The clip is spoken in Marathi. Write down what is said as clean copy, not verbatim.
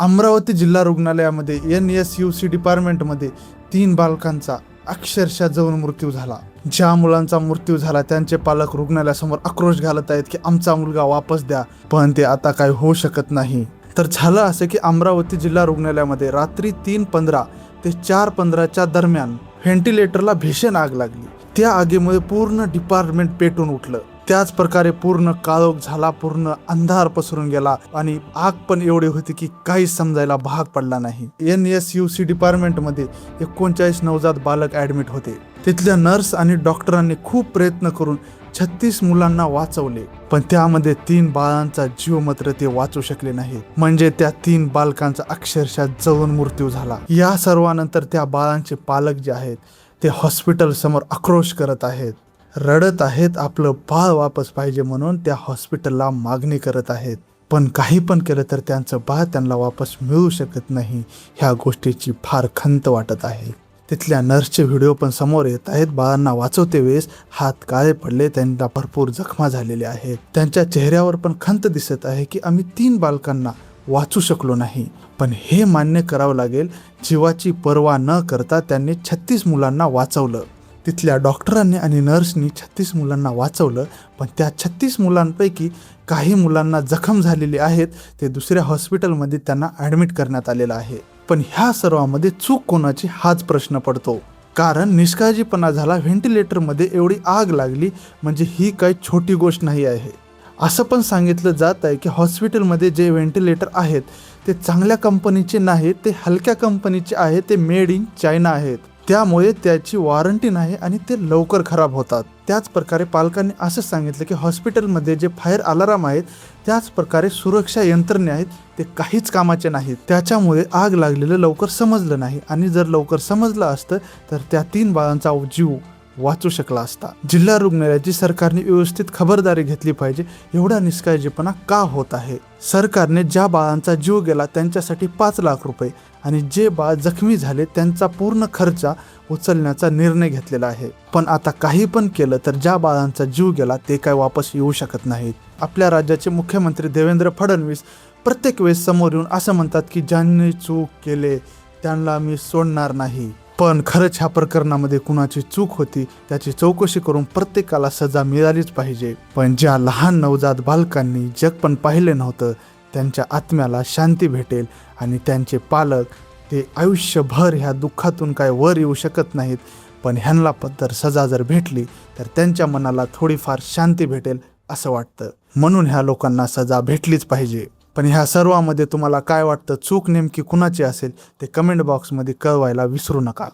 अमरावती जिल्हा रुग्णालयामध्ये NSUC डिपार्टमेंटमध्ये 3 बालकांचा अक्षरशः जाऊन मृत्यू झाला। ज्या मुलांचा मृत्यू झाला त्यांचे पालक रुग्णालयासमोर आक्रोश घालत आहेत की आमचा मुलगा वापस द्या, पण ते आता काही होऊ शकत नाही। तर झालं असं की अमरावती जिल्हा रुग्णालयामध्ये रात्री 3:15 ते 4:15च्या दरम्यान व्हेंटिलेटरला भीषण आग लागली। त्या आगीमुळे पूर्ण डिपार्टमेंट पेटून उठलं। त्याच प्रकारे पूर्ण काळोख झाला, पूर्ण अंधार पसरून गेला आणि आग पण एवढी होती की काही समजायला भाग पडला नाही। NSUC डिपार्टमेंटमध्ये 39 नवजात बालक ऍडमिट होते। तिथल्या नर्स आणि डॉक्टरांनी खूप प्रयत्न करून 36 मुलांना वाचवले, पण त्यामध्ये 3 बाळांचा जीव मात्र ते वाचू शकले नाही। म्हणजे त्या 3 बालकांचा अक्षरशः जळून मृत्यू झाला। या सर्वांनंतर त्या बाळांचे पालक जे आहेत ते हॉस्पिटल समोर आक्रोश करत आहेत, रडत आहेत, आपलं बाळ वापस पाहिजे म्हणून त्या हॉस्पिटलला मागणी करत आहेत। पण काही पण केलं तर त्यांचं बाळ त्यांना वापस मिळू शकत नाही। ह्या गोष्टीची फार खंत वाटत आहे। तिथल्या नर्सचे व्हिडिओ पण समोर येत आहेत। बाळांना वाचवते वेळेस हात काळे पडले, त्यांना भरपूर जखमा झालेल्या आहेत। त्यांच्या चेहऱ्यावर पण खंत दिसत आहे की आम्ही 3 बालकांना वाचू शकलो नाही, पण हे मान्य करावं लागेल, जीवाची पर्वा न करता त्यांनी 36 मुलांना वाचवलं। तिथल्या डॉक्टरांनी आणि नर्सनी 36 मुलांना वाचवलं, पण त्या 36 मुलांपैकी काही मुलांना जखम झालेली आहेत, ते दुसऱ्या हॉस्पिटलमध्ये त्यांना ॲडमिट करण्यात आलेलं आहे। पण ह्या सर्वांमध्ये चूक कोणाची हाच प्रश्न पडतो, कारण निष्काळजीपणा झाला। व्हेंटिलेटरमध्ये एवढी आग लागली म्हणजे ही काही छोटी गोष्ट नाही आहे। असं पण सांगितलं जात आहे की हॉस्पिटलमध्ये जे व्हेंटिलेटर आहेत ते चांगल्या कंपनीचे नाहीत, ते हलक्या कंपनीचे आहेत, ते मेड इन चायना आहेत, त्यामुळे त्याची वॉरंटी नाही आणि ते लवकर खराब होतात। त्याच प्रकारे पालकांनी असं सांगितलं की हॉस्पिटलमध्ये जे फायर अलार्म आहेत, त्याच प्रकारे सुरक्षा यंत्रणे आहेत, ते काहीच कामाचे नाहीत। त्याच्यामुळे आग लागलेलं लवकर समजलं नाही, आणि जर लवकर समजलं असतं तर त्या 3 बाळांचा जीव वाचू शकला असता। जिल्हा रुग्णालयाची सरकारने व्यवस्थित खबरदारी घेतली पाहिजे। एवढा निष्काळजीपणा का होत आहे? सरकारने ज्या बाळांचा जीव गेला त्यांच्यासाठी 5 लाख रुपये आणि जे बाळ जखमी झाले त्यांचा पूर्ण खर्च उचलण्याचा निर्णय घेतलेला आहे। पण आता काही पण केलं तर ज्या बाळांचा जीव गेला ते काय वापस येऊ शकत नाहीत। आपल्या राज्याचे मुख्यमंत्री देवेंद्र फडणवीस प्रत्येक वेळेस समोर येऊन असं म्हणतात की ज्यांनी चूक केले त्यांना मी सोडणार नाही, पण खरंच ह्या प्रकरणामध्ये कुणाची चूक होती त्याची चौकशी करून प्रत्येकाला सजा मिळालीच पाहिजे। पण ज्या लहान नवजात बालकांनी जग पण पाहिले नव्हतं त्यांच्या आत्म्याला शांती भेटेल, आणि त्यांचे पालक ते आयुष्यभर ह्या दुःखातून काय वर येऊ शकत नाहीत। पण ह्यांना पद्धर सजा जर भेटली तर त्यांच्या मनाला थोडीफार शांती भेटेल असं वाटतं, म्हणून ह्या लोकांना सजा भेटलीच पाहिजे। पण ह्या सर्वांमध्ये तुम्हाला काय वाटतं, चूक नेमकी कुणाची असेल ते कमेंट बॉक्समध्ये कळवायला विसरू नका।